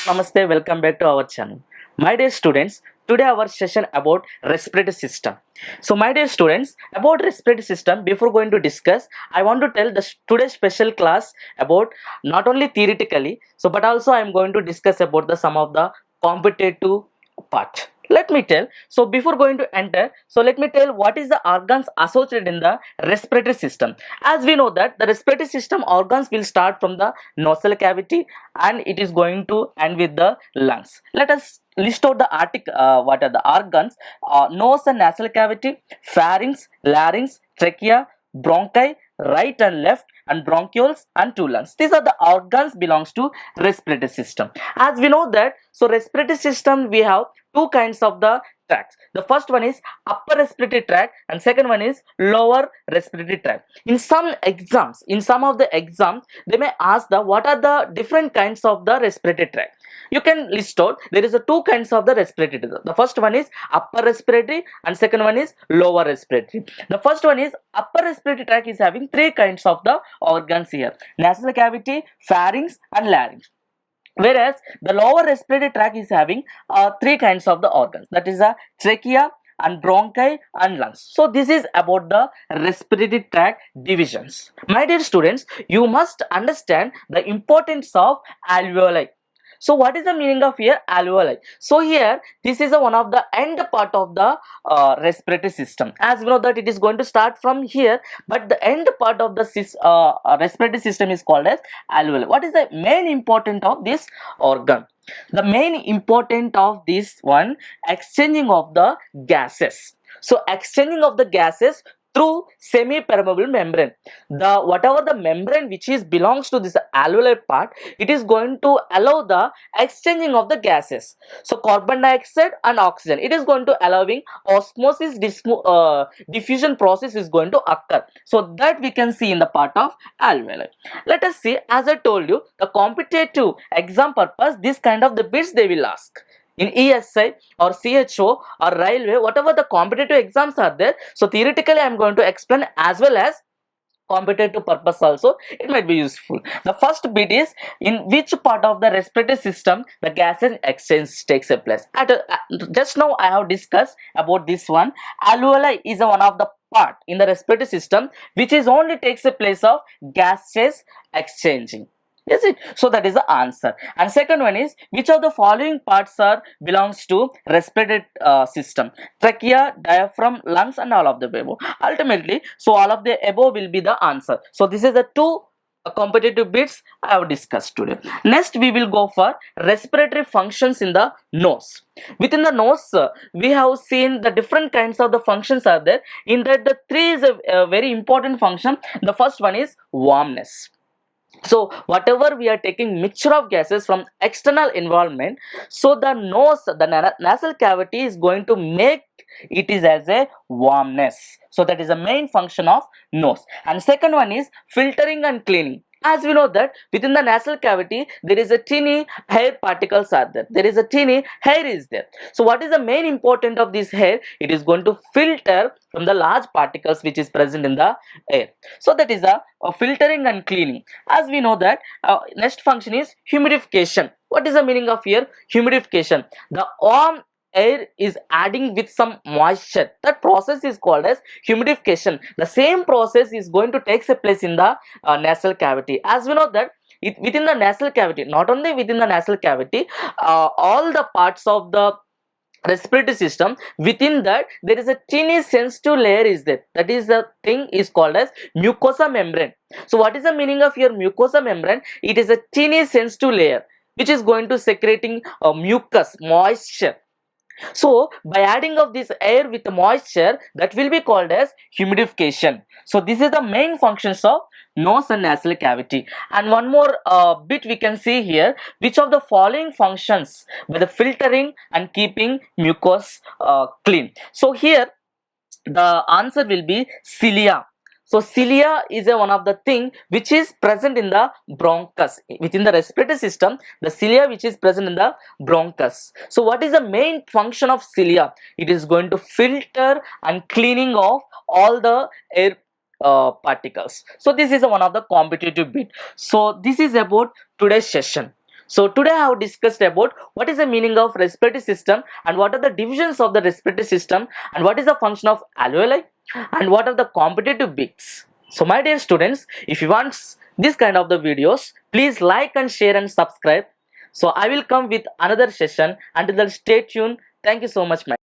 Namaste, welcome back to our channel. My dear students, today our session about respiratory system. So my dear students, about respiratory system, before going to discuss, I want to tell the today's special class about not only theoretically, but also I am going to discuss about the some of the competitive part. Let me tell. So before going to enter, let me tell what is the organs associated in the respiratory system. As we know that the respiratory system organs will start from the nasal cavity and it is going to end with the lungs. Let us list out the what are the organs: nose and nasal cavity, pharynx, larynx, trachea, bronchi, right and left, and bronchioles and two lungs. These are the organs belongs to respiratory system. As we know that, so respiratory system we have two kinds of the tracts. The first one is upper respiratory tract and second one is lower respiratory tract. In some exams, in some of the exams, they may ask the what are the different kinds of the respiratory tract. You can list out. There is a two kinds of the respiratory tract. The first one is upper respiratory and second one is lower respiratory. The first one is upper respiratory tract is having three kinds of the organs here: nasal cavity, pharynx and larynx. Whereas the lower respiratory tract is having three kinds of the organs, that is a trachea and bronchi and lungs. So this is about the respiratory tract divisions. My dear students, you must understand the importance of alveoli. So what is the meaning of here alveoli? So here this is one of the end part of the respiratory system. As we know that it is going to start from here, but the end part of the respiratory system is called as alveoli. What is the main important of this organ? The main important of this one, exchanging of the gases. So exchanging of the gases through semi-permeable membrane. The whatever the membrane which is belongs to this alveolar part, it is going to allow the exchanging of the gases. So carbon dioxide and oxygen, it is going to allowing osmosis diffusion process is going to occur. So that we can see in the part of alveoli. Let us see, as I told you, the competitive exam purpose, this kind of the bits they will ask. In ESI or CHO or railway, whatever the competitive exams are there, so theoretically I am going to explain as well as competitive purpose also it might be useful. The first bit is in which part of the respiratory system the gases exchange takes place. Just now I have discussed about this one. Alveoli is one of the part in the respiratory system which is only takes a place of gases exchanging. Is it? So that is the answer. And second one is which of the following parts are belongs to respiratory system: trachea, diaphragm, lungs, and all of the above. Ultimately, so all of the above will be the answer. So this is the two competitive bits I have discussed today. Next, we will go for respiratory functions in the nose. Within the nose, we have seen the different kinds of the functions are there. In that, the three is a very important function. The first one is warmness. So whatever we are taking mixture of gases from external environment, so the nose, the nasal cavity is going to make it is as a warmness. So that is the main function of nose. And second one is filtering and cleaning. As we know that within the nasal cavity there is a teeny hair particles are there. There is a teeny hair is there. So what is the main important of this hair? It is going to filter from the large particles which is present in the air. So that is a filtering and cleaning. As we know that next function is humidification. What is the meaning of here? Humidification. The warm air is adding with some moisture. That process is called as humidification. The same process is going to take place in the nasal cavity. As we know that within the nasal cavity, not only within the nasal cavity, all the parts of the respiratory system, within that there is a teeny sensitive layer is there. That is the thing is called as mucosa membrane. So what is the meaning of your mucosa membrane? It is a teeny sensitive layer which is going to secreting mucus, moisture. So by adding of this air with moisture, that will be called as humidification. So this is the main functions of nose and nasal cavity. And one more bit we can see here, which of the following functions by the filtering and keeping mucus clean. So here the answer will be cilia. So cilia is one of the thing which is present in the bronchus. Within the respiratory system, the cilia which is present in the bronchus. So what is the main function of cilia? It is going to filter and cleaning of all the air particles. So this is one of the competitive bit. So this is about today's session. So today I have discussed about what is the meaning of respiratory system and what are the divisions of the respiratory system and what is the function of alveoli and what are the competitive beaks. So my dear students, if you want this kind of the videos, please like and share and subscribe. So I will come with another session. Until then, stay tuned. Thank you so much, my